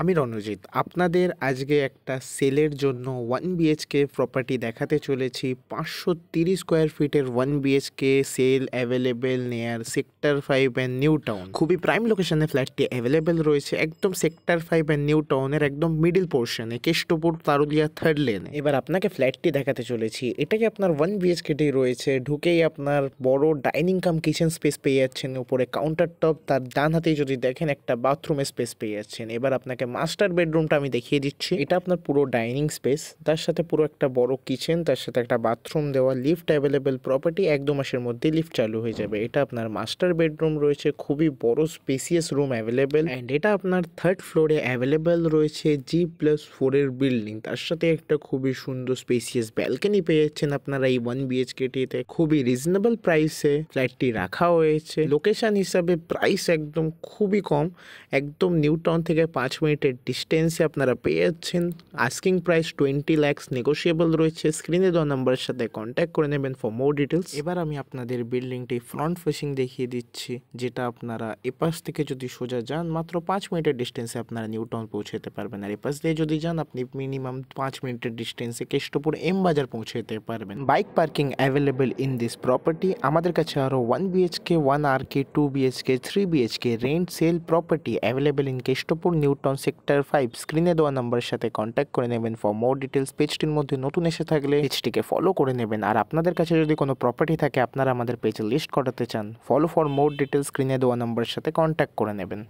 আমি রণজিৎ আপনাদের আজকে একটা সেলের জন্য 1 BHK প্রপার্টি দেখাতে চলেছি। 530 স্কোয়ার ফিটের 1 BHK সেল অ্যাভেলেবেল নেয়ার সেক্টর 5 অ্যান্ড নিউ টাউন। খুবই প্রাইম লোকেশনে ফ্ল্যাটটি অ্যাভেলেবেল রয়েছে, একদম সেক্টর 5 অ্যান্ড নিউ টাউনের একদম মিডিল পোর্শনে, কেষ্টপুর তারুলিয়া 3rd লেনে। এবার আপনাকে ফ্ল্যাটটি দেখাতে চলেছি। এটাকে আপনার 1 BHK রয়েছে, ঢুকেই আপনার বড় ডাইনিং কাম কিচেন স্পেস পেয়ে যাচ্ছেন, উপরে কাউন্টার টপ, তার ডান হাতেই যদি দেখেন একটা বাথরুমের স্পেস পেয়ে যাচ্ছেন। এবার আপনাকে মাস্টার বেডরুমটা আমি দেখিয়ে দিচ্ছি। এটা আপনার পুরো ডাইনিং স্পেস, তার সাথে পুরো একটা বড় কিচেন, তার সাথে একটা বাথরুম দেওয়া, লিফট অ্যাভেলেবেল প্রপার্টি, 1-2 মাসের মধ্যে লিফট চালু হয়ে যাবে। এটা আপনার মাস্টার বেডরুম রয়েছে, খুবই বড় স্পেসিয়াস রুম অ্যাভেলেবেল, অ্যান্ড এটা আপনার 3rd ফ্লোরে অ্যাভেলেবেল রয়েছে G+4 এর বিল্ডিং। তার সাথে একটা খুবই সুন্দর স্পেসিয়াস ব্যালকনি পেয়ে যাচ্ছেন আপনারা এই 1 BHK-টিতে। খুবই রিজনেবল প্রাইসে ফ্ল্যাটটি রাখা হয়েছে। লোকেশন হিসাবে প্রাইস একদম খুবই কম, একদম নিউ টাউন থেকে 5 মিনিটের ডিস্টেন্সে আপনারা পেয়ে যাচ্ছেন। আস্কিং প্রাইস 20 lakhs, নেগোশিয়েবল রয়েছে। স্ক্রিনে দেওয়া নাম্বারের সাথে কন্ট্যাক্ট করে নেবেন ফর মোর ডিটেলস। এবার আমি আপনাদের বিল্ডিংটি ফ্রন্ট ফেসিং দেখিয়ে দিচ্ছি, যেটা আপনারা এপাশ থেকে যদি সোজা যান মাত্র 5 মিনিটের ডিস্টেন্সে আপনারা নিউ টাউন পৌঁছে যেতে পারবেন, আর এপাশ দিয়ে যদি যান আপনি মিনিমাম 5 মিনিটের ডিস্টেন্সে কেষ্টপুর এম বাজার পৌঁছে যেতে পারবেন। Bike parking available in this property. আমাদের কাছে আরও 1 BHK, 1 RK, 2 BHK, 3 BHK rent sale property available in Keshtopur New Town sector 5। স্ক্রিনে দেওয়া নাম্বারের সাথে কন্ট্যাক্ট করে নেবেন ফর মোর ডিটেলস। পেজটির মধ্যে নতুন এসে থাকলে পেজটিকে ফলো করে নেবেন, আর আপনাদের কাছে যদি কোনো প্রপার্টি থাকে আপনারা আমাদের পেজে লিস্ট করাতে চান, ফলো ফর মোর ডিটেলস স্ক্রিনে দেওয়া নাম্বারের সাথে কন্ট্যাক্ট করে নেবেন।